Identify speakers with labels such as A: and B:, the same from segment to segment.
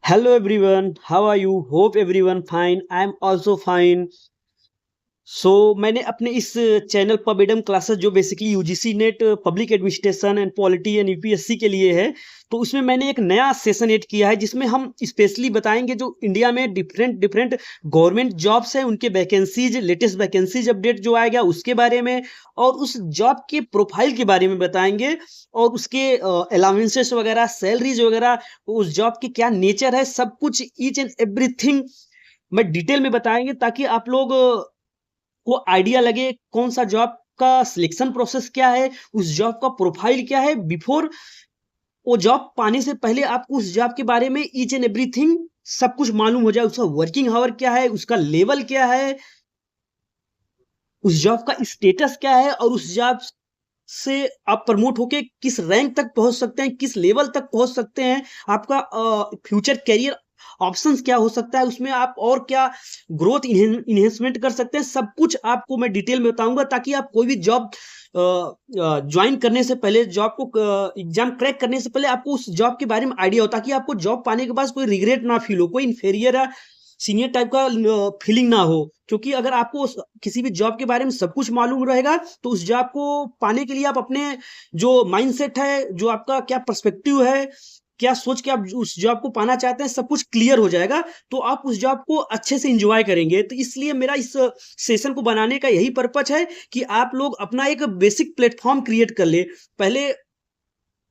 A: Hello everyone, how are you? Hope everyone fine. I am also fine. मैंने अपने इस channel पबेडम classes जो basically UGC net public administration and polity and UPSC के लिए है, तो उसमें मैंने एक नया सेशन ऐड किया है जिसमें हम स्पेशली बताएंगे जो इंडिया में डिफरेंट डिफरेंट गवर्नमेंट जॉब्स हैं, उनके वैकेंसीज, लेटेस्ट वैकेंसीज अपडेट जो आएगा उसके बारे में, और उस जॉब के प्रोफाइल के बारे में बताएंगे, और उसके अलाउंसेस वगैरह, सैलरीज वगैरह, उस जॉब की क्या नेचर है, सब कुछ ईच एंड एवरीथिंग मैं डिटेल में बताएंगे, ताकि आप लोग को आइडिया लगे कौन सा जॉब का सिलेक्शन प्रोसेस क्या है, उस जॉब का प्रोफाइल क्या है, बिफोर वो जॉब पाने से पहले आपको उस जॉब के बारे में ईच एंड एवरीथिंग सब कुछ मालूम हो जाए। उसका वर्किंग आवर क्या है, उसका लेवल क्या है, उस जॉब का स्टेटस क्या है, और उस जॉब से आप प्रमोट होके किस रैंक तक पहुंच सकते हैं, किस लेवल तक पहुंच सकते हैं, आपका फ्यूचर कैरियर ऑप्शंस क्या हो सकता है, उसमें आप और क्या ग्रोथ इन्हेंसमेंट कर सकते हैं, सब कुछ आपको मैं डिटेल में बताऊंगा, ताकि आप कोई भी जॉब ज्वाइन करने से पहले, जॉब को एग्जाम क्रैक करने से पहले आपको उस जॉब के बारे में आइडिया हो, ताकि आपको जॉब पाने के बाद कोई रिग्रेट ना फील हो, कोई इन्फेरियर या सीनियर टाइप का फीलिंग ना हो। क्योंकि अगर आपको किसी भी जॉब के बारे में सब कुछ मालूम रहेगा, तो उस जॉब को पाने के लिए आप अपने जो माइंडसेट है, जो आपका क्या पर्सपेक्टिव है, क्या सोच के आप उस जॉब को पाना चाहते हैं, सब कुछ क्लियर हो जाएगा, तो आप उस जॉब को अच्छे से एंजॉय करेंगे। तो इसलिए मेरा इस सेशन को बनाने का यही पर्पज है कि आप लोग अपना एक बेसिक प्लेटफॉर्म क्रिएट कर ले। पहले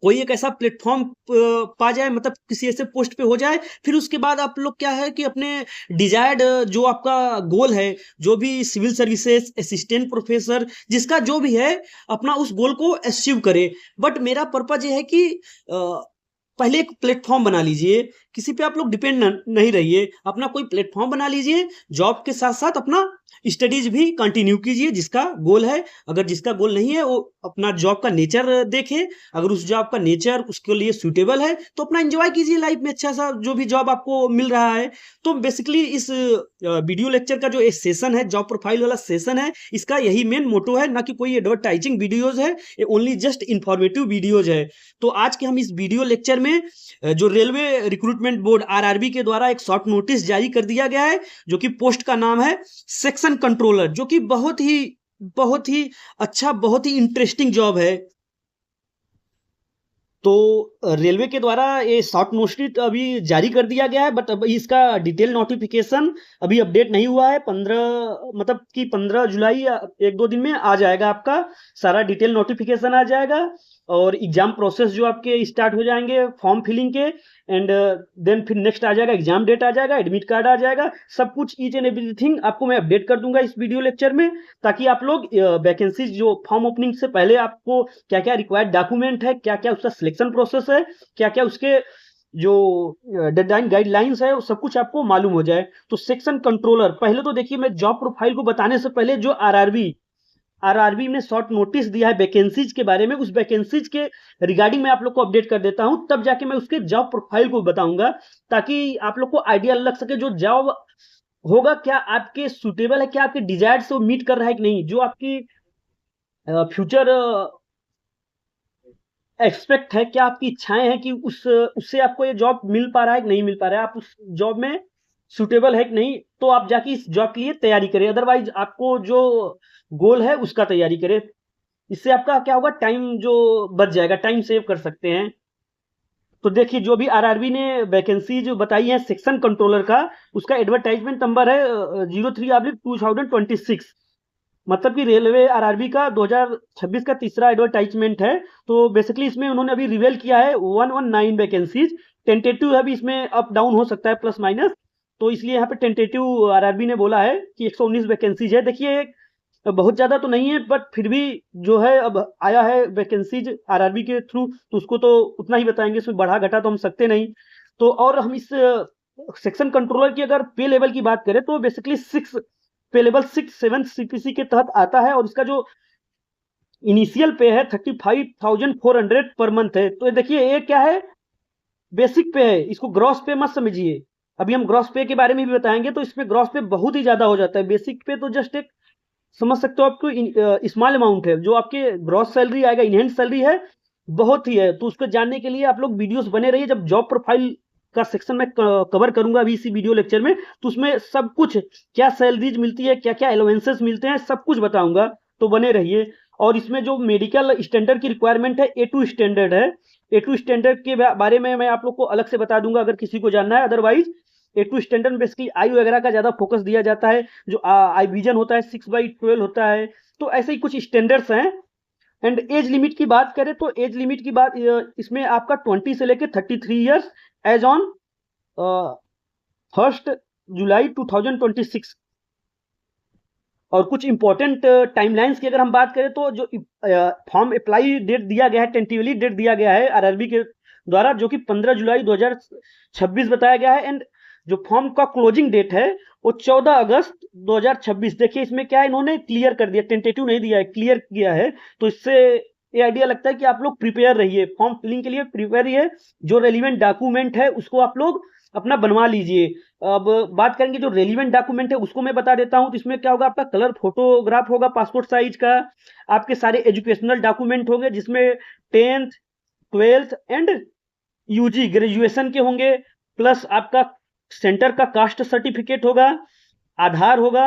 A: कोई एक ऐसा प्लेटफॉर्म पा जाए, मतलब किसी ऐसे पोस्ट पे हो जाए, फिर उसके बाद आप लोग क्या है कि अपने डिजायर्ड जो आपका गोल है, जो भी सिविल सर्विसेज, असिस्टेंट प्रोफेसर, जिसका जो भी है, अपना उस गोल को अचीव करे। बट मेरा पर्पज ये है कि पहले एक प्लेटफॉर्म बना लीजिए, किसी पे आप लोग डिपेंड नहीं रहिए, अपना कोई प्लेटफॉर्म बना लीजिए, जॉब के साथ साथ अपना स्टडीज भी कंटिन्यू कीजिए जिसका गोल है। अगर जिसका गोल नहीं है, वो अपना जॉब का नेचर देखे, अगर उस जॉब का नेचर उसके लिए सूटेबल है तो अपना एंजॉय कीजिए लाइफ में, अच्छा सा जो भी जॉब आपको मिल रहा है। तो बेसिकली इस वीडियो लेक्चर का जो एक सेशन है, जॉब प्रोफाइल वाला सेशन है, इसका यही मेन मोटो है, ना कि कोई एडवर्टाइजिंग वीडियोज है, ये ओनली जस्ट इंफॉर्मेटिव वीडियोज है। तो आज के हम इस वीडियो लेक्चर में जो रेलवे रिक्रूटमेंट बोर्ड आरआरबी के द्वारा एक शॉर्ट नोटिस जारी कर दिया गया है, जो कि पोस्ट का नाम है सेक्शन कंट्रोलर, जो कि बहुत ही अच्छा, बहुत ही इंटरेस्टिंग जॉब है। तो रेलवे के द्वारा ये शॉर्ट नोटिस अभी जारी कर दिया गया है, बट अभी इसका डिटेल नोटिफिकेशन अभी अपडेट नहीं हुआ है। 15 मतलब कि 15 जुलाई, एक दो दिन में आ जाएगा, आपका सारा डिटेल नोटिफिकेशन आ जाएगा, और एग्जाम प्रोसेस जो आपके स्टार्ट हो जाएंगे फॉर्म फिलिंग के, एंड देन फिर नेक्स्ट आ जाएगा, एग्जाम डेट आ जाएगा, एडमिट कार्ड आ जाएगा, सब कुछ ईच एंड एवरीथिंग आपको मैं अपडेट कर दूंगा इस वीडियो लेक्चर में, ताकि आप लोग वैकेंसीज जो फॉर्म ओपनिंग से पहले आपको क्या क्या रिक्वायर्ड डॉक्यूमेंट है, क्या क्या उसका सिलेक्शन प्रोसेस है, क्या क्या उसके जो डेडलाइन गाइडलाइंस है, वो सब कुछ आपको मालूम हो जाए। तो सेक्शन कंट्रोलर, पहले तो देखिए, मैं जॉब प्रोफाइल को बताने से पहले जो आरआरबी ने शॉर्ट नोटिस दिया है वैकेंसीज के बारे में, उस वैकेंसीज के रिगार्डिंग मैं आप लोग को अपडेट कर देता हूं, तब जाके मैं उसके जॉब प्रोफाइल को बताऊंगा, ताकि आप लोग को आइडिया लग सके जो जॉब होगा क्या आपके सुटेबल है, क्या आपके डिजायर से मीट कर रहा है कि नहीं, जो आपकी फ्यूचर एक्सपेक्ट है, क्या आपकी इच्छाएं हैं कि उससे आपको ये जॉब मिल पा रहा है कि नहीं मिल पा रहा है, आप उस जॉब में सुटेबल है कि नहीं, तो आप जाके इस जॉब के लिए तैयारी करें। अदरवाइज आपको जो गोल है उसका तैयारी करें, इससे आपका क्या होगा, टाइम जो बच जाएगा, टाइम सेव कर सकते हैं। तो देखिए, जो भी आरआरबी ने वैकेंसी जो बताई है सेक्शन कंट्रोलर का, उसका एडवर्टाइजमेंट नंबर है 03/2026, मतलब कि रेलवे आरआरबी का 2026 का तीसरा एडवर्टाइजमेंट है। तो बेसिकली इसमें उन्होंने अभी रिवेल किया है 119 वैकेंसीज, टेंटेटिव है, अभी इसमें अप डाउन हो सकता है, प्लस माइनस, तो इसलिए यहाँ पे टेंटेटिव आरआरबी ने बोला है कि 119 वैकेंसीज है। देखिए, बहुत ज्यादा तो नहीं है, बट फिर भी जो है, अब आया है वैकेंसीज आरआरबी के थ्रू, तो उसको तो उतना ही बताएंगे, इसमें बढ़ा घटा तो हम सकते नहीं। तो और हम इस सेक्शन कंट्रोलर की अगर पे लेवल की बात करें, तो बेसिकली पे लेवल 6-7 सीपीसी के तहत आता है, और इसका जो इनिशियल पे है 35,400 पर मंथ है। तो देखिए, ये क्या है, बेसिक पे है, इसको ग्रॉस पे मत समझिए, अभी हम ग्रॉस पे के बारे में भी बताएंगे। तो इसमें ग्रॉस पे बहुत ही ज्यादा हो जाता है, बेसिक पे तो जस्ट एक समझ सकते हो, आपको स्मॉल अमाउंट है, जो आपके ग्रॉस सैलरी आएगा, इनहेंड सैलरी है, बहुत ही है। तो उसको जानने के लिए आप लोग वीडियोस बने रहिए, जब जॉब प्रोफाइल का सेक्शन मैं कवर करूंगा अभी इसी वीडियो लेक्चर में, तो उसमें सब कुछ, क्या सैलरीज मिलती है, क्या क्या अलाउंसेस मिलते हैं, सब कुछ बताऊंगा, तो बने रहिए। और इसमें जो मेडिकल स्टैंडर्ड की रिक्वायरमेंट है, A2 स्टैंडर्ड है। A2 स्टैंडर्ड के बारे में मैं आप लोग को अलग से बता दूंगा अगर किसी को जानना है। Otherwise A2 standard basically I वगैरह का ज्यादा फोकस दिया जाता है, जो आई विजन होता है 6/12 होता है, तो ऐसे ही कुछ स्टैंडर्ड्स हैं। एंड एज लिमिट की बात करें तो एज लिमिट की बात इसमें आपका 20 से लेके 33 ईयर्स एज ऑन 1 जुलाई 2026। और कुछ इंपॉर्टेंट टाइमलाइंस की अगर हम बात करें तो जो फॉर्म अप्लाई डेट दिया गया है, टेंटिवली डेट दिया गया है आरआरबी के द्वारा, जो कि 15 जुलाई 2026 बताया गया है। एंड जो फॉर्म का क्लोजिंग डेट है वो 14 अगस्त 2026। देखिए इसमें क्या है, इन्होंने क्लियर कर दिया, टेंटेटिव नहीं दिया है, क्लियर किया है। तो इससे ये आइडिया लगता है कि आप लोग प्रिपेयर रहिए, फॉर्म फिलिंग के लिए प्रिपेयर रहिए। जो रेलिवेंट डॉक्यूमेंट है उसको आप लोग अपना बनवा लीजिए। अब बात करेंगे जो रेलिवेंट डॉक्यूमेंट है उसको मैं बता देता हूं। तो इसमें क्या होगा, आपका कलर फोटोग्राफ होगा पासपोर्ट साइज का, आपके सारे एजुकेशनल डॉक्यूमेंट होंगे जिसमें 10th 12th and UG graduation के होंगे, प्लस आपका सेंटर का कास्ट सर्टिफिकेट होगा, आधार होगा।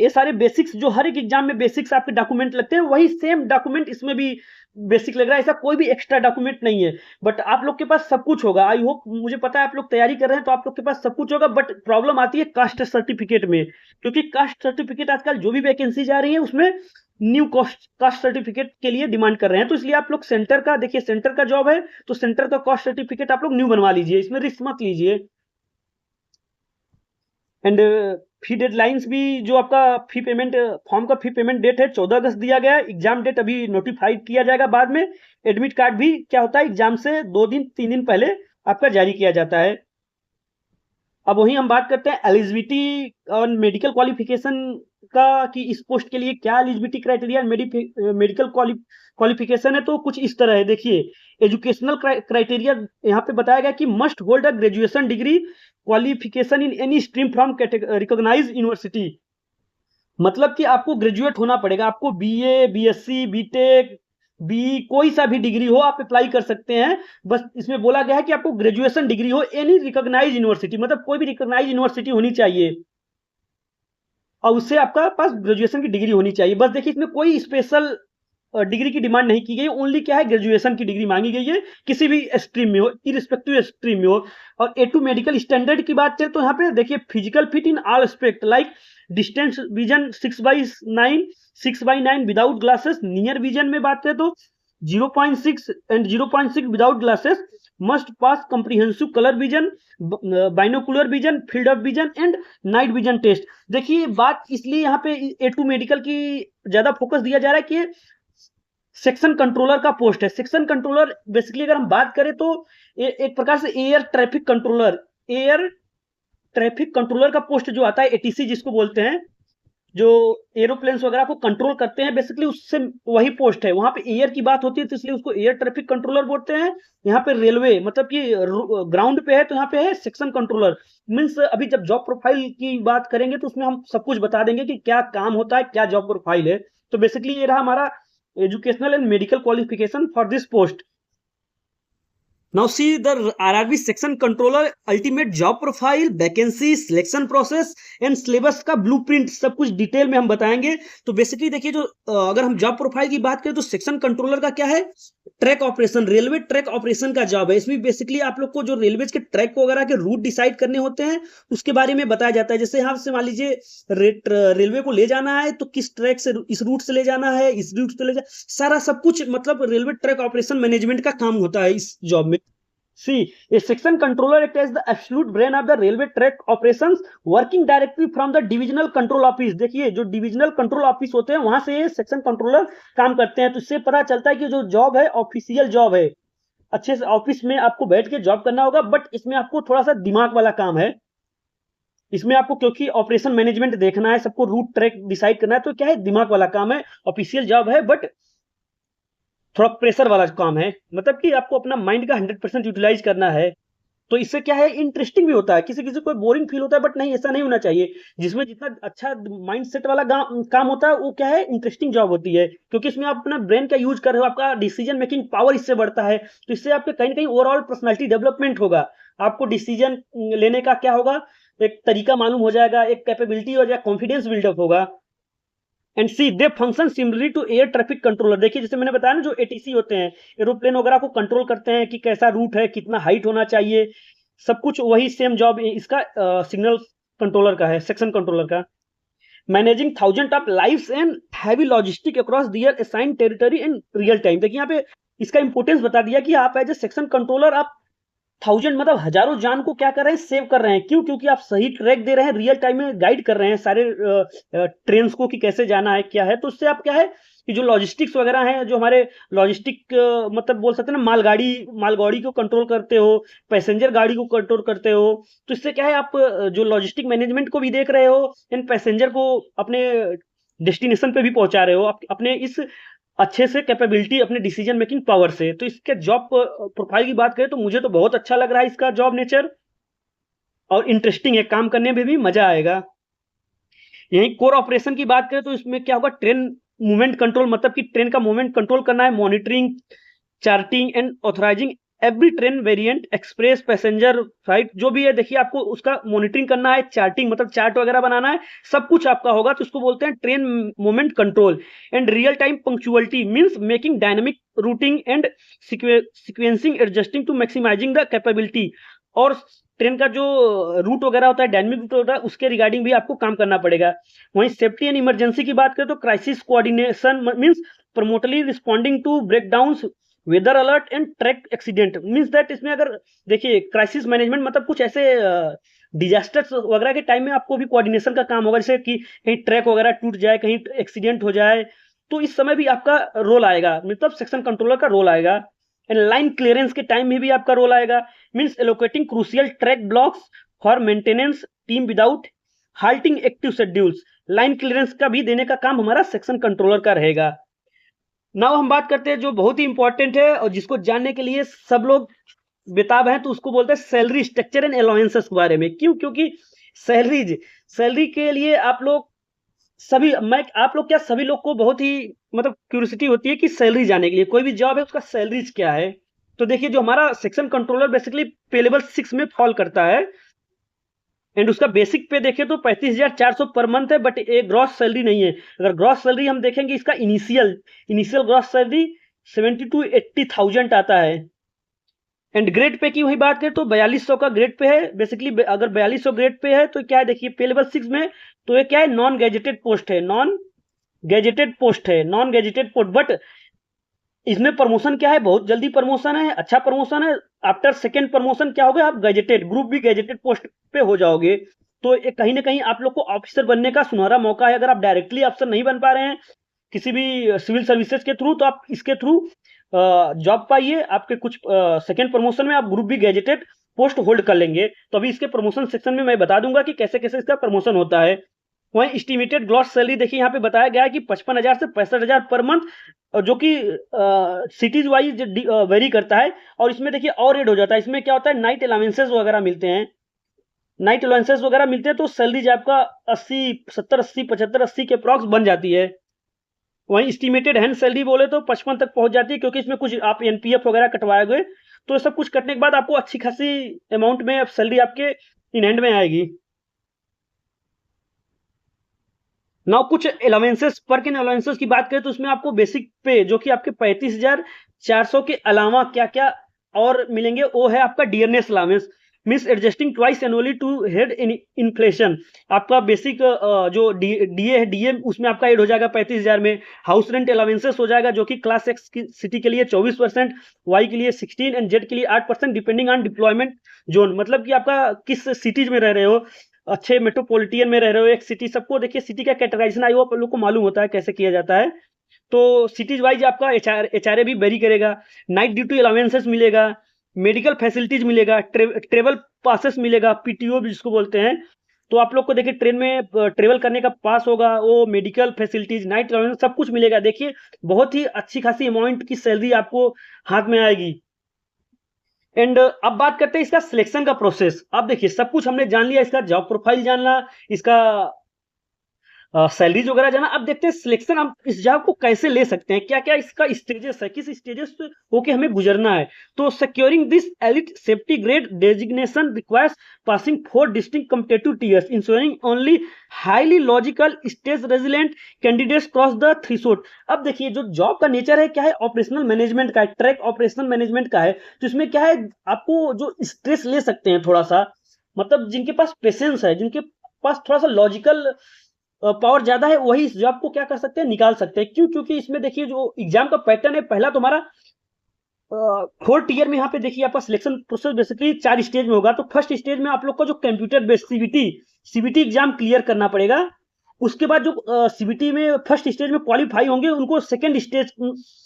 A: ये सारे बेसिक्स जो हर एक एग्जाम में बेसिक्स आपके डॉक्यूमेंट लगते हैं, वही सेम डॉक्यूमेंट इसमें भी बेसिक लग रहा है। ऐसा कोई भी एक्स्ट्रा डॉक्यूमेंट नहीं है, बट आप लोग के पास सब कुछ होगा। आई होप, मुझे पता है आप लोग तैयारी कर रहे हैं तो आप लोग के पास सब कुछ होगा। बट प्रॉब्लम आती है कास्ट सर्टिफिकेट में, क्योंकि कास्ट सर्टिफिकेट आजकल जो भी वैकेंसी जा रही है उसमें न्यू कास्ट सर्टिफिकेट के लिए डिमांड कर रहे हैं। तो इसलिए आप लोग सेंटर का देखिए, सेंटर का जॉब है तो सेंटर का कास्ट सर्टिफिकेट आप लोग न्यू बनवा लीजिए, इसमें रिस्क मत लीजिए। एंड फी डेडलाइंस भी, जो आपका फी पेमेंट, फॉर्म का फी पेमेंट डेट है 14 अगस्त दिया गया है। एग्जाम डेट अभी नोटिफाइड किया जाएगा बाद में। एडमिट कार्ड भी क्या होता है, एग्जाम से 2-3 दिन पहले आपका जारी किया जाता है। अब वहीं हम बात करते हैं एलिजिबिलिटी और मेडिकल क्वालिफिकेशन का, कि इस पोस्ट के लिए क्या एलिजिबिलिटी क्राइटेरिया मेडिकल क्वालिफिकेशन है। तो कुछ इस तरह है, देखिए एजुकेशनल क्राइटेरिया यहाँ पे बताया गया कि must hold a graduation degree qualification in any stream from recognise university. मतलब कि आपको ग्रेजुएट होना पड़ेगा, आपको बीए, बीएससी, बीटेक, बी कोई सा भी डिग्री हो आप अप्लाई कर सकते हैं। बस इसमें बोला गया है कि आपको ग्रेजुएशन डिग्री हो एनी रिकॉग्नाइज यूनिवर्सिटी, मतलब कोई भी रिकॉग्नाइज यूनिवर्सिटी होनी चाहिए और उससे आपका पास ग्रेजुएशन की डिग्री होनी चाहिए। बस देखिए इसमें कोई स्पेशल डिग्री की डिमांड नहीं की गई, ओनली क्या है, ग्रेजुएशन की डिग्री मांगी गई है, किसी भी स्ट्रीम में हो, इरिस्पेक्टिव स्ट्रीम में हो। और A2 मेडिकल स्टैंडर्ड की बात करें तो यहाँ पे देखिए physical fit in all aspect like distance vision 6/9, 6/9 without glasses. Near vision में बात करें तो 0.6 and 0.6 without glasses. Must pass comprehensive colour vision, binocular vision, field of vision and night vision test. देखिए बात इसलिए यहाँ पे A2 मेडिकल की ज्यादा फोकस दिया जा रहा है कि सेक्शन कंट्रोलर का पोस्ट है। सेक्शन कंट्रोलर बेसिकली अगर हम बात करें तो एक प्रकार से एयर ट्रैफिक कंट्रोलर का पोस्ट जो आता है, ATC जिसको बोलते हैं, जो एरोप्लेन्स वगैरह को कंट्रोल करते हैं, बेसिकली उससे वही पोस्ट है। वहां पे एयर की बात होती है तो इसलिए उसको एयर ट्रैफिक कंट्रोलर बोलते हैं। यहाँ पे रेलवे मतलब कि ग्राउंड पे है तो यहाँ पे है सेक्शन कंट्रोलर। मीन्स अभी जब जॉब प्रोफाइल की बात करेंगे तो उसमें हम सब कुछ बता देंगे कि क्या काम होता है, क्या जॉब प्रोफाइल है। तो बेसिकली ये रहा हमारा educational and medical qualification for this post. Now see the RRB section controller ultimate job profile, vacancy, selection process and syllabus का blueprint सब कुछ डिटेल में हम बताएंगे। तो बेसिकली देखिए जो अगर हम जॉब प्रोफाइल की बात करें तो सेक्शन कंट्रोलर का क्या है, track operation, railway track operation का जॉब है। इसमें बेसिकली आप लोग को जो रेलवे के ट्रैक वगैरह के रूट डिसाइड करने होते हैं उसके बारे में बताया जाता है। जैसे यहाँ से मान लीजिए रेलवे को ले जाना है तो किस ट्रैक से, इस रूट से ले जाना है, इस रूट से ले जाना, सारा सब कुछ मतलब रेलवे ट्रैक ऑपरेशन मैनेजमेंट का काम होता है इस जॉब में। See, a section controller acts as the absolute brain of the railway track operations, working directly from the divisional control office। देखिए जो डिविजनल कंट्रोल ऑफिस होते हैं वहां से ये सेक्शन कंट्रोलर काम करते हैं। तो इससे पता चलता है कि जो जॉब है ऑफिशियल जॉब है, अच्छे से ऑफिस में आपको बैठ के जॉब करना होगा। बट इसमें आपको थोड़ा सा दिमाग वाला काम है इसमें आपको, क्योंकि ऑपरेशन मैनेजमेंट देखना है, सबको रूट ट्रैक डिसाइड करना है, तो क्या है, दिमाग वाला काम है। ऑफिशियल जॉब है बट थोड़ा प्रेशर वाला काम है, मतलब कि आपको अपना माइंड का 100% यूटिलाइज करना है। तो इससे क्या है, इंटरेस्टिंग भी होता है। किसी किसी को बोरिंग फील होता है, बट नहीं, ऐसा नहीं होना चाहिए। जिसमें जितना अच्छा माइंड सेट वाला काम होता है वो क्या है, इंटरेस्टिंग जॉब होती है, क्योंकि इसमें आप अपना ब्रेन का यूज कर रहे हो, आपका डिसीजन मेकिंग पावर इससे बढ़ता है। तो इससे आपके कहीं ना कहीं ओवरऑल पर्सनैलिटी डेवलपमेंट होगा। आपको डिसीजन लेने का क्या होगा, एक तरीका मालूम हो जाएगा, एक कैपेबिलिटी हो जाएगा, कॉन्फिडेंस बिल्डअप होगा। And see they function similarly to air traffic controller. देखिए जैसे मैंने बताया ना, जो एटीसी होते हैं, एरोप्लेन वगैरह को कंट्रोल करते हैं कि कैसा रूट है, कितना हाइट होना चाहिए, सब कुछ वही सेम जॉब इसका सिग्नल कंट्रोलर का है, सेक्शन कंट्रोलर का। Managing thousand of lives and heavy logistic across their assign territory in real time. देखिए यहाँ पे इसका इंपोर्टेंस बता दिया कि आप एज ए सेक्शन कंट्रोलर आप थाउजेंड मतलब हजारों जान को क्या कर रहे हैं, सेव कर रहे हैं। क्यों? क्योंकि आप सही ट्रैक दे रहे हैं, रियल टाइम में गाइड कर रहे हैं सारे ट्रेन को कि कैसे जाना है, क्या है। तो उससे आप क्या है कि जो लॉजिस्टिक्स वगैरह हैं, जो हमारे लॉजिस्टिक मतलब बोल सकते हैं ना, मालगाड़ी को कंट्रोल करते हो, पैसेंजर गाड़ी को कंट्रोल करते हो। तो इससे क्या है, आप जो लॉजिस्टिक मैनेजमेंट को भी देख रहे हो, इन पैसेंजर को अपने डेस्टिनेशन पे भी पहुंचा रहे हो, अपने इस अच्छे से कैपेबिलिटी, अपने डिसीजन मेकिंग पावर से। तो इसके जॉब प्रोफाइल की बात करें तो मुझे तो बहुत अच्छा लग रहा है इसका जॉब नेचर, और इंटरेस्टिंग है, काम करने में भी मजा आएगा। यही कोर ऑपरेशन की बात करें तो इसमें क्या होगा, ट्रेन मूवमेंट कंट्रोल, मतलब कि ट्रेन का मूवमेंट कंट्रोल करना है, monitoring, charting and authorising every train variant, express, passenger flight जो भी है। देखिए आपको उसका मॉनिटरिंग करना है, चार्टिंग मतलब चार्ट वगैरह बनाना है, सब कुछ आपका होगा। तो इसको बोलते हैं train movement control. And real time punctuality means making dynamic routing and sequencing adjusting to maximising the capability. और ट्रेन का जो रूट वगैरह होता है, डायनेमिक रूट होता है, उसके रिगार्डिंग भी आपको काम करना पड़ेगा। वहीं सेफ्टी एंड इमरजेंसी की बात करें तो crisis coordination means promptly responding to breakdowns, weather alert and track accident. Means that इसमें अगर देखिए क्राइसिस मैनेजमेंट मतलब कुछ ऐसे डिजास्टर्स वगैरह के टाइम में आपको भी कोऑर्डिनेशन का काम होगा, जैसे कि कहीं ट्रैक वगैरह टूट जाए, कहीं एक्सीडेंट हो जाए, तो इस समय भी आपका रोल आएगा, मतलब सेक्शन कंट्रोलर का रोल आएगा। एंड लाइन क्लियरेंस के टाइम में भी आपका रोल आएगा, means allocating crucial track blocks for maintenance team without halting active schedules. Line clearance का भी देने का काम हमारा सेक्शन कंट्रोलर का रहेगा। नाउ हम बात करते हैं जो बहुत ही इंपॉर्टेंट है और जिसको जानने के लिए सब लोग बेताब हैं, तो उसको बोलते हैं सैलरी स्ट्रक्चर एंड अलाउंसेस के बारे में। क्यों? क्योंकि सैलरी के लिए आप लोग क्या सभी लोग को बहुत ही मतलब क्यूरियोसिटी होती है कि सैलरी जानने के लिए, कोई भी जॉब है उसका सैलरीज क्या है। तो देखिए जो हमारा सेक्शन कंट्रोलर बेसिकली पे लेवल 6 में फॉल करता है, एंड उसका बेसिक पे देखें तो 35,400 पर मंथ है, बट एक ग्रॉस सैलरी नहीं है। अगर ग्रॉस सैलरी हम देखेंगे, इसका इनिशियल ग्रॉस सैलरी 70 to 80,000 आता है। एंड ग्रेड पे की वही बात करें तो 4200 का ग्रेड पे है बेसिकली। अगर 4200 ग्रेड पे है तो क्या है, देखिए पे लेवल 6 में तो ये क्या है, नॉन गैजेटेड पोस्ट है, नॉन गैजेटेड पोस्ट। बट इसमें प्रमोशन क्या है, बहुत जल्दी प्रमोशन है, अच्छा प्रमोशन है। आफ्टर सेकेंड प्रमोशन क्या होगा, आप गैजेटेड ग्रुप भी गैजेटेड पोस्ट पे हो जाओगे। तो कहीं ना कहीं आप लोग को ऑफिसर बनने का सुनहरा मौका है। अगर आप डायरेक्टली अफसर नहीं बन पा रहे हैं किसी भी सिविल सर्विसेज के थ्रू, तो आप इसके थ्रू जॉब पाइए। आपके कुछ सेकेंड प्रमोशन में आप ग्रुप भी गैजेटेड पोस्ट होल्ड कर लेंगे। तो अभी इसके प्रमोशन सेक्शन में मैं बता दूंगा कि कैसे कैसे इसका प्रमोशन होता है। वहीं एस्टिमेटेड ग्रॉस सैलरी देखिए यहाँ पे बताया गया है कि 55,000 से 65,000 पर मंथ, जो कि सिटीज वाइज वेरी करता है। और इसमें देखिए और एड हो जाता है, इसमें क्या होता है, नाइट अलाउंसेस वगैरह मिलते हैं, तो सैलरी आपका 80, 70, 80, 75, 80 के अप्रॉक्स बन जाती है। वहीं एस्टिमेटेड हैंड सैलरी बोले तो 55 तक पहुंच जाती है, क्योंकि इसमें कुछ आप एनपीएफ वगैरह कटवाए गए, तो सब कुछ कटने के बाद आपको अच्छी खासी अमाउंट में सैलरी आपके इन हैंड में आएगी। नाउ कुछ अलाउंसेस, वर्क इन अलाउंसेस की बात करें तो उसमें आपको बेसिक पे जो कि आपके 35,400 के अलावा क्या क्या और मिलेंगे, वो है आपका dearness allowance, means adjusting twice annually to head in inflation. आपका बेसिक जो डीए है, डीए उसमें आपका एड हो जाएगा 35,000 में। हाउस रेंट अलाउंसेस हो जाएगा, जो कि क्लास एक्स की सिटी के लिए 24%, वाई के लिए 16 एंड जेड के लिए 8%, डिपेंडिंग ऑन डिप्लॉयमेंट जोन। मतलब कि आपका किस सिटीज में रह रहे हो, अच्छे मेट्रोपॉलिटन में रह रहे हो, एक सिटी, सबको देखिए सिटी का कैटेगराइजेशन आई, वो आप लोग को मालूम होता है कैसे किया जाता है। तो सिटीज वाइज आपका एचआरए भी वेरी करेगा। नाइट ड्यूटी अलाउंसेस मिलेगा, मेडिकल फैसिलिटीज मिलेगा, ट्रेवल पासेस मिलेगा, पीटीओ जिसको बोलते हैं। तो आप लोग को देखिए ट्रेन में ट्रेवल करने का पास होगा, वो मेडिकल फैसिलिटीज, नाइट अलाउंस, सब कुछ मिलेगा। देखिए बहुत ही अच्छी खासी अमाउंट की सैलरी आपको हाथ में आएगी। एंड अब बात करते हैं इसका सिलेक्शन का प्रोसेस। अब देखिए सब कुछ हमने जान लिया, इसका जॉब प्रोफाइल जानना, इसका सैलरीज वगैरह जाना। अब देखते हैं सिलेक्शन हम इस जॉब को कैसे ले सकते हैं, क्या क्या इसका स्टेजेस है, किस स्टेजेस से होके हमें गुजरना है। तो securing this elite safety grade designation requires passing 4 distinct competitive tears ensuring only highly logical stage resilient candidates cross the threshold. अब देखिए जो जॉब का नेचर है क्या है, ऑपरेशनल मैनेजमेंट का है, ट्रैक ऑपरेशनल मैनेजमेंट का है। तो इसमें क्या है, आपको जो स्ट्रेस ले सकते हैं थोड़ा सा, मतलब जिनके पास पेशेंस है, जिनके पास थोड़ा सा लॉजिकल पावर ज्यादा है, वही इस जॉब को क्या कर सकते हैं, निकाल सकते हैं। क्यों? क्योंकि इसमें देखिए जो एग्जाम का पैटर्न है, पहला तुम्हारा 4th ईयर में यहाँ पे देखिए आपका सिलेक्शन प्रोसेस बेसिकली 4 स्टेज में होगा। तो फर्स्ट स्टेज में आप लोग का जो computer based CBT exam clear करना पड़ेगा। उसके बाद जो सीबीटी में फर्स्ट स्टेज में क्वालिफाई होंगे, उनको सेकंड स्टेज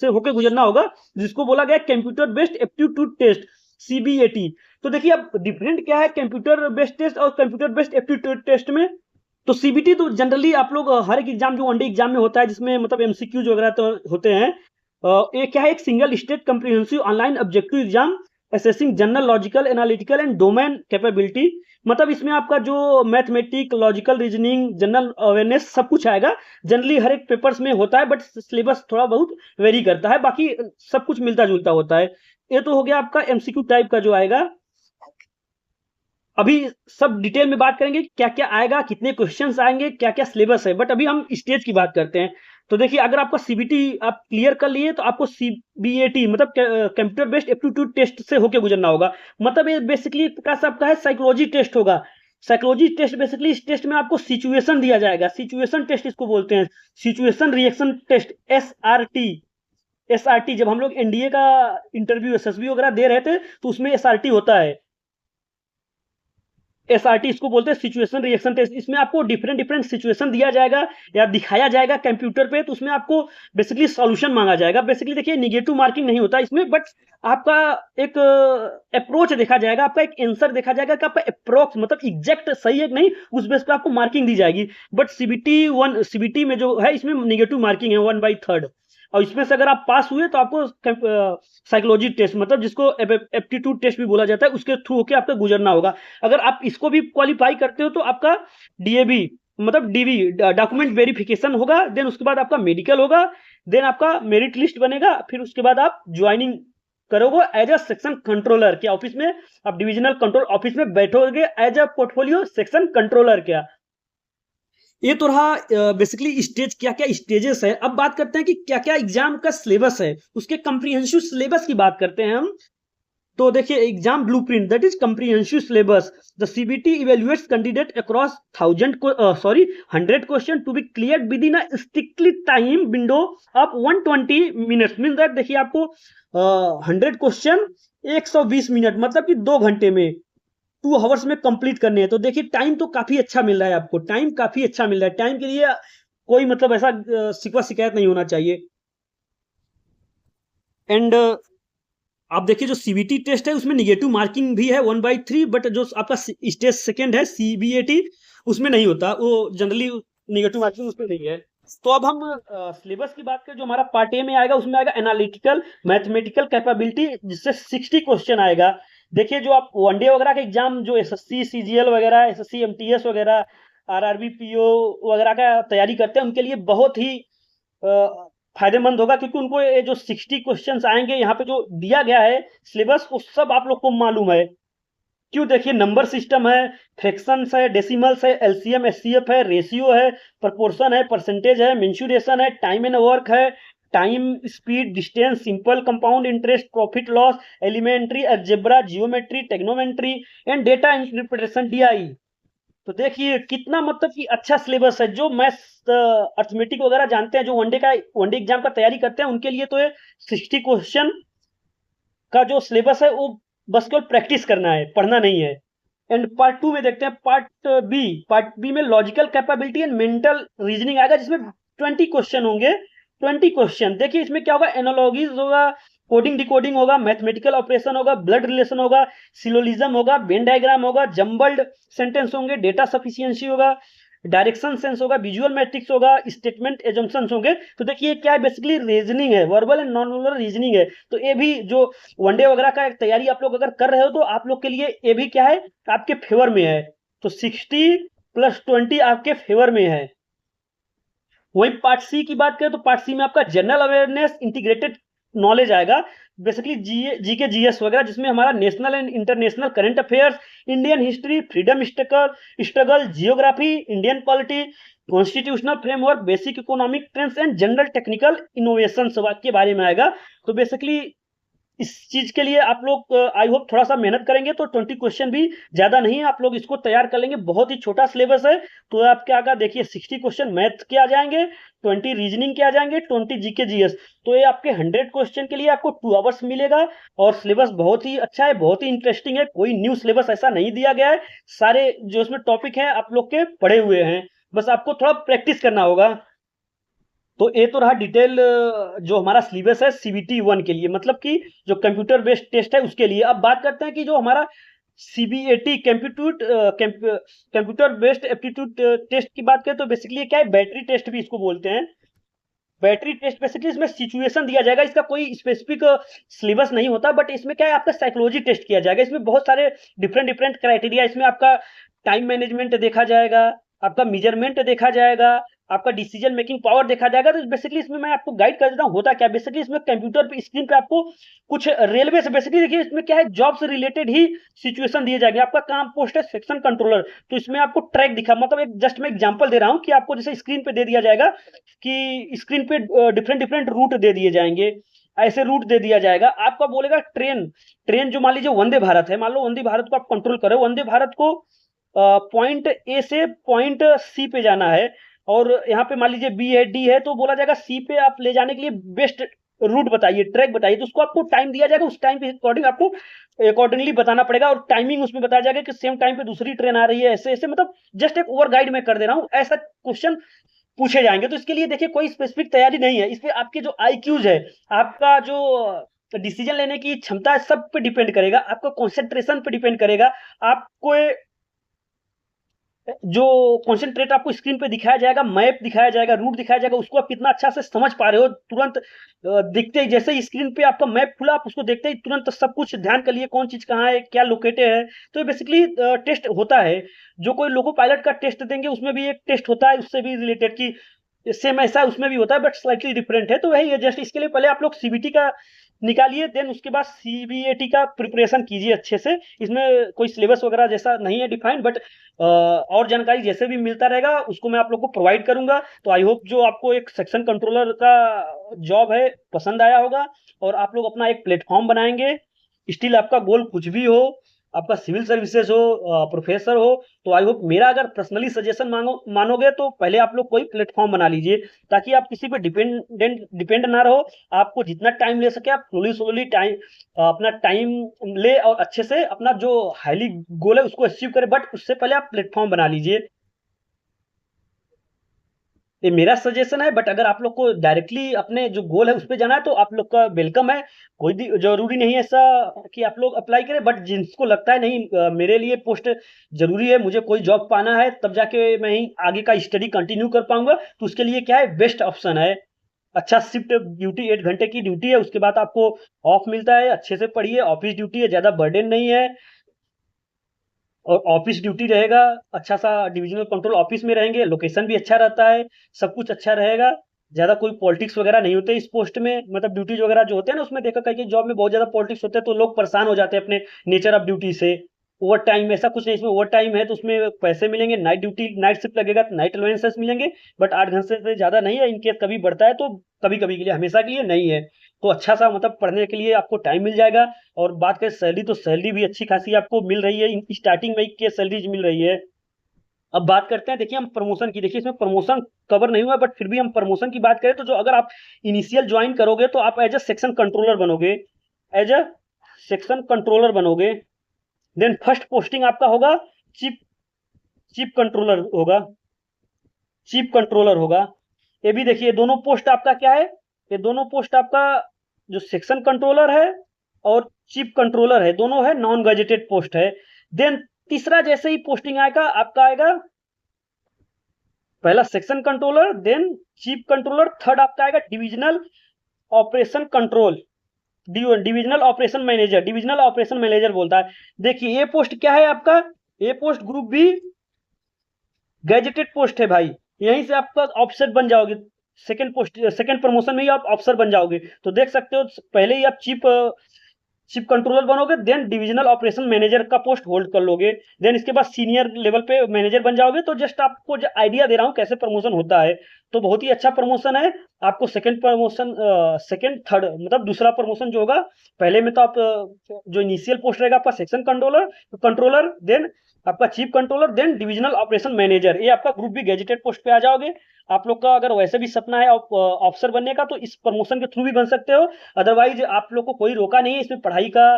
A: से होकर गुजरना होगा, जिसको बोला गया computer based aptitude test, CBAT. तो देखिए अब डिफरेंट क्या है कंप्यूटर बेस्ड टेस्ट और कंप्यूटर बेस्ड एप्टीट्यूड टेस्ट में। तो सीबीटी तो जनरली आप लोग हर एक एग्जाम जो वनडे एग्जाम में होता है, जिसमें मतलब एमसीक्यूज वगैरह तो होते हैं, ये क्या है, एक single state comprehensive online objective exam assessing general logical analytical and domain capability. मतलब इसमें आपका जो mathematic, logical reasoning, general awareness सब कुछ आएगा। जनरली हर एक पेपर्स में होता है, बट सिलेबस थोड़ा बहुत वेरी करता है, बाकी सब कुछ मिलता जुलता होता है। ये तो हो गया आपका एमसीक्यू टाइप का जो आएगा। अभी सब डिटेल में बात करेंगे क्या क्या आएगा, कितने क्वेश्चंस आएंगे, क्या क्या सिलेबस है, बट अभी हम स्टेज की बात करते हैं। तो देखिए अगर आपका सीबीटी आप क्लियर कर लिए, तो आपको सीबीएटी मतलब कंप्यूटर बेस्ड एप्टीट्यूड टेस्ट से होके गुजरना होगा। मतलब ये बेसिकली एक प्रकार से आपका है साइकोलॉजी टेस्ट होगा। साइकोलॉजी टेस्ट बेसिकली, इस टेस्ट में आपको सिचुएशन दिया जाएगा, सिचुएशन टेस्ट इसको बोलते हैं, सिचुएशन रिएक्शन टेस्ट, एसआरटी। जब हम लोग एनडीए का इंटरव्यू एसएसबी वगैरह दे रहे थे, तो उसमें एसआरटी होता है। एसआरटी इसको बोलते हैं, सिचुएशन रिएक्शन टेस्ट। इसमें आपको डिफरेंट डिफरेंट सिचुएशन दिया जाएगा या दिखाया जाएगा कंप्यूटर पे, तो उसमें आपको बेसिकली सॉल्यूशन मांगा जाएगा। बेसिकली देखिए निगेटिव मार्किंग नहीं होता इसमें, बट आपका एक अप्रोच देखा जाएगा, आपका एक आंसर देखा जाएगा कि आपका अप्रोक्स मतलब एग्जैक्ट सही है कि नहीं, उस बेस पे आपको मार्किंग दी जाएगी। बट सीबीटी में जो है, इसमें निगेटिव मार्किंग है 1/3। और इसमें से अगर आप पास हुए तो आपको साइकोलॉजी टेस्ट मतलब जिसको एप्टीट्यूड टेस्ट भी बोला जाता है, उसके थ्रू होकर आपको गुजरना होगा। अगर आप इसको भी क्वालिफाई करते हो, तो आपका डीएबी मतलब डीवी डॉक्यूमेंट वेरिफिकेशन होगा, देन उसके बाद आपका मेडिकल होगा, देन आपका मेरिट लिस्ट बनेगा, फिर उसके बाद आप ज्वाइनिंग करोगे एज अ सेक्शन कंट्रोलर के ऑफिस में। आप डिविजनल कंट्रोल ऑफिस में बैठोगे as a portfolio section controller क्या। ये तो रहा बेसिकली स्टेज, क्या क्या स्टेजेस है। अब बात करते हैं कि क्या क्या एग्जाम का सिलेबस है, उसके कंप्रीहेंसिव सिलेबस की बात करते हैं हम। तो देखिए exam blueprint, that is comprehensive syllabus. The CBT evaluates candidate across 100 question to be clear within a strictly time window of 120 minutes. Mean that देखिए आपको 100 क्वेश्चन 120 मिनट मतलब कि 2 घंटे में, 2 आवर्स में कंप्लीट करने हैं। तो देखिए टाइम तो काफी अच्छा मिल रहा है आपको, टाइम काफी अच्छा मिल रहा है। टाइम के लिए कोई मतलब ऐसा शिकवा शिकायत नहीं होना चाहिए। एंड आप देखिए जो सीबीटी टेस्ट है, उसमें निगेटिव मार्किंग भी है 1/3, बट जो आपका स्टेज सेकंड है सीबीएटी, उसमें नहीं होता, वो जनरली निगेटिव मार्किंग उसमें नहीं है। तो अब हम सिलेबस की बात करें, जो हमारा पार्ट ए में आएगा, उसमें आएगा एनालिटिकल मैथमेटिकल कैपेबिलिटी, जिससे 60 क्वेश्चन आएगा। देखिए जो आप वनडे वगैरह का एग्जाम, जो एसएससी सीजीएल वगैरह, एसएससी एमटीएस वगैरह, आरआरबी पीओ वगैरह का तैयारी करते हैं, उनके लिए बहुत ही फायदेमंद होगा, क्योंकि उनको ये जो 60 क्वेश्चंस आएंगे, यहाँ पे जो दिया गया है सिलेबस, वो सब आप लोग को मालूम है। क्यों? देखिए नंबर सिस्टम है, फ्रैक्शंस है, डेसिमल्स है, एलसीएम एचसीएफ है, रेशियो है, प्रपोर्शन है, परसेंटेज है, मेंसुरेशन है, टाइम एंड वर्क है, time speed distance, simple compound interest, profit loss, elementary, algebra, geometry, trigonometry and data interpretation DI. तो देखिए कितना मतलब कि अच्छा सिलेबस है। जो मैथ्स अर्थमेटिक वगैरह जानते हैं, जो वनडे एग्जाम का तैयारी करते हैं, उनके लिए तो ये 60 क्वेश्चन का जो सिलेबस है, वो बस केवल प्रैक्टिस करना है, पढ़ना नहीं है। एंड पार्ट 2 में देखते हैं, पार्ट बी में logical capability and mental reasoning आएगा, जिसमें 20 क्वेश्चन होंगे। 20 क्वेश्चन देखिए इसमें क्या होगा, एनालॉजीज होगा, कोडिंग डिकोडिंग होगा, मैथमेटिकल ऑपरेशन होगा, ब्लड रिलेशन होगा, सिलोलिज्म होगा, वेन डायग्राम होगा, जम्बल्ड सेंटेंस होंगे, डेटा सफिशिएंसी होगा, डायरेक्शन सेंस होगा, विजुअल मैट्रिक्स होगा, स्टेटमेंट एजम्पशंस होंगे। तो देखिए क्या है, बेसिकली रीजनिंग है, verbal and non verbal reasoning है। तो ये भी जो वनडे वगैरह का तैयारी आप लोग अगर कर रहे हो, तो आप लोग के लिए ये भी क्या है, आपके फेवर में है। तो 60 + 20 आपके फेवर में है। वही पार्ट सी की बात करें तो पार्ट सी में आपका जनरल अवेयरनेस, इंटीग्रेटेड नॉलेज आएगा, बेसिकली जीके जीएस वगैरह, जिसमें हमारा national and international current affairs, Indian history, freedom struggle, geography, Indian polity, constitutional framework, basic economic trends and general technical innovation के बारे में आएगा। तो बेसिकली इस चीज के लिए आप लोग आई होप थोड़ा सा मेहनत करेंगे तो 20 क्वेश्चन भी ज्यादा नहीं है, आप लोग इसको तैयार कर लेंगे। बहुत ही छोटा सिलेबस है, तो आपके आगे देखिए 60 क्वेश्चन मैथ के आ जाएंगे, 20 रीजनिंग के आ जाएंगे, 20 जीके जीएस। तो ये आपके 100 क्वेश्चन के लिए आपको 2 आवर्स मिलेगा। और सिलेबस बहुत ही अच्छा है, बहुत ही इंटरेस्टिंग है, कोई न्यू सिलेबस ऐसा नहीं दिया गया है, सारे जो इसमें टॉपिक है आप लोग के पढ़े हुए हैं, बस आपको थोड़ा प्रैक्टिस करना होगा। तो ये तो रहा डिटेल जो हमारा सिलेबस है सीबीटी 1 के लिए, मतलब कि जो कंप्यूटर बेस्ड टेस्ट है उसके लिए। अब बात करते हैं कि जो हमारा CBAT computer based aptitude test की बात करें तो बेसिकली क्या है, बैटरी टेस्ट भी इसको बोलते हैं। बैटरी टेस्ट बेसिकली इसमें सिचुएशन दिया जाएगा, इसका कोई स्पेसिफिक सिलेबस नहीं होता, बट इसमें क्या है आपका साइकोलॉजी टेस्ट किया जाएगा। इसमें बहुत सारे डिफरेंट डिफरेंट क्राइटेरिया, इसमें आपका टाइम मैनेजमेंट देखा जाएगा, आपका मेजरमेंट देखा जाएगा, आपका डिसीजन मेकिंग पावर देखा जाएगा। तो बेसिकली इसमें मैं आपको गाइड कर देता हूँ होता क्या। बेसिकली इसमें कंप्यूटर पे स्क्रीन पे आपको कुछ रेलवे से, बेसिकली देखिए इसमें क्या है, जॉब से रिलेटेड ही सिचुएशन दिए जाएंगे। आपका काम पोस्ट है सेक्शन कंट्रोलर, तो इसमें आपको ट्रैक दिखा, मतलब एक जस्ट मैं एग्जांपल दे रहा हूँ कि आपको जैसे स्क्रीन पे दे दिया जाएगा कि स्क्रीन पे डिफरेंट डिफरेंट रूट दे दिए जाएंगे, ऐसे रूट दे दिया जाएगा। आपका बोलेगा ट्रेन, ट्रेन जो मान लीजिए वंदे भारत है, मान लो वंदे भारत को आप कंट्रोल करो, वंदे भारत को पॉइंट ए से पॉइंट सी पे जाना है, और यहाँ पे मान लीजिए बी है, डी है, तो बोला जाएगा सी पे आप ले जाने के लिए बेस्ट रूट बताइए, ट्रैक बताइए। तो उसको आपको टाइम दिया जाएगा, उस टाइम के अकॉर्डिंग आपको अकॉर्डिंगली बताना पड़ेगा, और टाइमिंग उसमें बताया जाएगा कि सेम टाइम पे दूसरी ट्रेन आ रही है, ऐसे ऐसे। मतलब जस्ट एक ओवर गाइड में कर दे रहा हूँ, ऐसा क्वेश्चन पूछे जाएंगे। तो इसके लिए देखिए कोई स्पेसिफिक तैयारी नहीं है, इसमें आपके जो आईक्यूज है, आपका जो डिसीजन लेने की क्षमता है, सब पे डिपेंड करेगा, आपका कॉन्सेंट्रेशन पे डिपेंड करेगा। आपको जो कॉन्सेंट्रेट आपको स्क्रीन पे दिखाया जाएगा, मैप दिखाया जाएगा, रूट दिखाया जाएगा, उसको आप कितना अच्छा से समझ पा रहे हो। तुरंत दिखते ही जैसे ही स्क्रीन पे आपका मैप खुला, आप उसको देखते ही तुरंत सब कुछ ध्यान कर लिए, कौन चीज कहाँ है, क्या लोकेटेड है। तो बेसिकली टेस्ट होता है, जो कोई लोको पायलट का टेस्ट देंगे उसमें भी एक टेस्ट होता है उससे भी रिलेटेड, की सेम ऐसा उसमें भी होता है बट स्लाइटली डिफरेंट है। तो वही है, जस्ट इसके लिए पहले आप लोग सीबीटी का निकालिए, देन उसके बाद सीबीएटी का प्रिपरेशन कीजिए अच्छे से। इसमें कोई सिलेबस वगैरह जैसा नहीं है डिफाइंड, बट और जानकारी जैसे भी मिलता रहेगा उसको मैं आप लोग को प्रोवाइड करूंगा। तो आई होप जो आपको एक सेक्शन कंट्रोलर का जॉब है पसंद आया होगा, और आप लोग अपना एक प्लेटफॉर्म बनाएंगे। स्टिल आपका गोल कुछ भी हो, आपका सिविल सर्विसेज हो, प्रोफेसर हो, तो आई होप मेरा अगर पर्सनली सजेशन मानोगे तो पहले आप लोग कोई प्लेटफॉर्म बना लीजिए, ताकि आप किसी पे डिपेंड ना रहो। आपको जितना टाइम ले सके आप स्लोली स्लोली टाइम अपना टाइम ले, और अच्छे से अपना जो हाईली गोल है उसको अचीव करें, बट उससे पहले आप प्लेटफॉर्म बना लीजिए। ये मेरा सजेशन है, बट अगर आप लोग को डायरेक्टली अपने जो गोल है उस पर जाना है तो आप लोग का वेलकम है। कोई भी जरूरी नहीं है ऐसा कि आप लोग अप्लाई करें, बट जिनको लगता है नहीं मेरे लिए पोस्ट जरूरी है, मुझे कोई जॉब पाना है, तब जाके मैं ही आगे का स्टडी कंटिन्यू कर पाऊंगा, तो उसके लिए क्या है, बेस्ट ऑप्शन है। अच्छा शिफ्ट ड्यूटी, 8 घंटे की ड्यूटी है, उसके बाद आपको ऑफ मिलता है, अच्छे से पढ़िए, ऑफिस ड्यूटी है, ज्यादा बर्डन नहीं है, और ऑफिस ड्यूटी रहेगा। अच्छा सा डिविजनल कंट्रोल ऑफिस में रहेंगे, लोकेशन भी अच्छा रहता है, सब कुछ अच्छा रहेगा। ज्यादा कोई पॉलिटिक्स वगैरह नहीं होते इस पोस्ट में, मतलब ड्यूटीज वगैरह जो होते हैं ना उसमें देखा कहीं जॉब में बहुत ज्यादा पॉलिटिक्स होते हैं तो लोग परेशान हो जाते हैं अपने नेचर ऑफ ड्यूटी से। ओवर टाइम ऐसा कुछ नहीं, इसमें ओवर टाइम है तो उसमें पैसे मिलेंगे, नाइट ड्यूटी नाइट शिफ्ट लगेगा तो नाइट अलाउंसेस मिलेंगे, बट 8 घंटे से ज्यादा नहीं है। इनकेस कभी बढ़ता है तो कभी कभी के लिए, हमेशा के लिए नहीं है। तो अच्छा सा मतलब पढ़ने के लिए आपको टाइम मिल जाएगा। और बात करें सैलरी, तो सैलरी भी अच्छी खासी आपको मिल रही है, स्टार्टिंग में के सैलरी मिल रही है। अब बात करते हैं, देखिए हम प्रमोशन की, देखिए इसमें प्रमोशन कवर नहीं हुआ, बट फिर भी हम प्रमोशन की बात करें तो जो अगर आप इनिशियल ज्वाइन करोगे तो आप एज अ सेक्शन कंट्रोलर बनोगे, एज अ सेक्शन कंट्रोलर बनोगे। देन फर्स्ट पोस्टिंग आपका होगा चीफ चीफ कंट्रोलर होगा, चीफ कंट्रोलर होगा। ये भी देखिए दोनों पोस्ट आपका क्या है, ये दोनों पोस्ट आपका जो सेक्शन कंट्रोलर है और चीफ कंट्रोलर है, दोनों है नॉन गजेटेड पोस्ट है। देन तीसरा जैसे ही पोस्टिंग आएगा आपका आएगा पहला section controller, then chief controller, third आपका आएगा divisional operation control, divisional operation manager, divisional operation manager बोलता है। देखिए ये पोस्ट क्या है आपका, ये post group B gazetted post है भाई, यहीं से आपका ऑफिसर बन जाओगे। सेकंड प्रमोशन में ही आप ऑफिसर बन जाओगे। तो देख सकते हो, पहले ही आप चीफ कंट्रोलर बनोगे, देन डिविजनल ऑपरेशन मैनेजर का पोस्ट होल्ड कर लोगे, देन इसके बाद सीनियर लेवल पे मैनेजर बन जाओगे। तो जस्ट आपको आइडिया दे रहा हूँ कैसे प्रमोशन होता है। तो बहुत ही अच्छा प्रमोशन है। आपको सेकंड प्रमोशन, सेकंड थर्ड मतलब दूसरा प्रमोशन जो होगा, पहले में तो आप जो इनिशियल पोस्ट रहेगा आपका सेक्शन कंट्रोलर, कंट्रोलर देन आपका chief controller, then divisional operation manager, ये आपका ग्रुप बी गैजेटेड पोस्ट पे आ जाओगे। आप लोग का अगर वैसे भी सपना है ऑफिसर बनने का, तो इस प्रमोशन के थ्रू भी बन सकते हो। अदरवाइज आप लोग को कोई रोका नहीं है इसमें, पढ़ाई का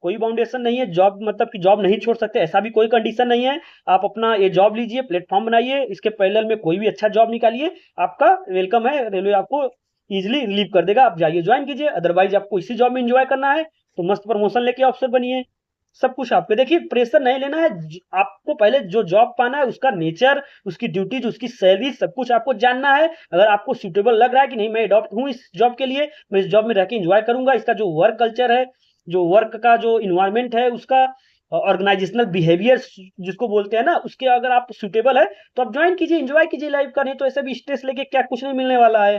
A: कोई बाउंडेशन नहीं है, जॉब मतलब कि जॉब नहीं छोड़ सकते ऐसा भी कोई कंडीशन नहीं है। आप अपना ये जॉब लीजिए, प्लेटफॉर्म बनाइए, इसके पैरेलल में कोई भी अच्छा जॉब निकालिए, आपका वेलकम है। रेलवे आपको इजिली रिलीव कर देगा, आप जाइए ज्वाइन कीजिए। अदरवाइज आपको इसी जॉब में इंजॉय करना है तो मस्त प्रमोशन लेके ऑफिसर बनिए। सब कुछ आपको, देखिए प्रेशर नहीं लेना है। आपको पहले जो जॉब पाना है उसका नेचर, उसकी ड्यूटीज, उसकी सैलरी, सब कुछ आपको जानना है। अगर आपको सूटेबल लग रहा है कि नहीं, मैं अडॉप्ट हूँ इस जॉब के लिए, मैं इस जॉब में रह के इंजॉय करूंगा, इसका जो वर्क कल्चर है, जो वर्क का जो इन्वायरमेंट है, उसका ऑर्गेनाइजेशनल बिहेवियर जिसको बोलते हैं ना, उसके अगर आप सूटेबल है तो आप ज्वाइन कीजिए, इंजॉय कीजिए लाइफ का। नहीं तो ऐसे भी स्ट्रेस लेके क्या कुछ नहीं मिलने वाला है।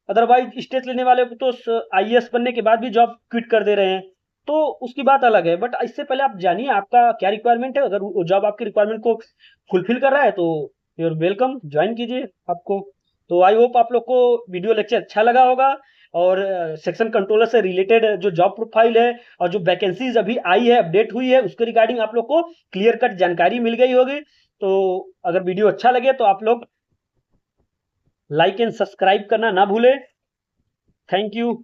A: अदरवाइज स्ट्रेस लेने वाले को तो आईएएस बनने के बाद भी जॉब क्विट कर दे रहे हैं, तो उसकी बात अलग है। बट इससे पहले आप जानिए आपका क्या रिक्वायरमेंट है। अगर वो जॉब आपकी रिक्वायरमेंट को फुलफिल कर रहा है तो यूर वेलकम, ज्वाइन कीजिए आपको। तो आई होप आप लोग को वीडियो लेक्चर अच्छा लगा होगा, और सेक्शन कंट्रोलर से रिलेटेड जो जॉब प्रोफाइल है और जो वैकेंसीज अभी आई है, अपडेट हुई है, उसके रिगार्डिंग आप लोग को क्लियर कट जानकारी मिल गई होगी। तो अगर वीडियो अच्छा लगे तो आप लोग लाइक एंड सब्सक्राइब करना ना भूलें। Thank you.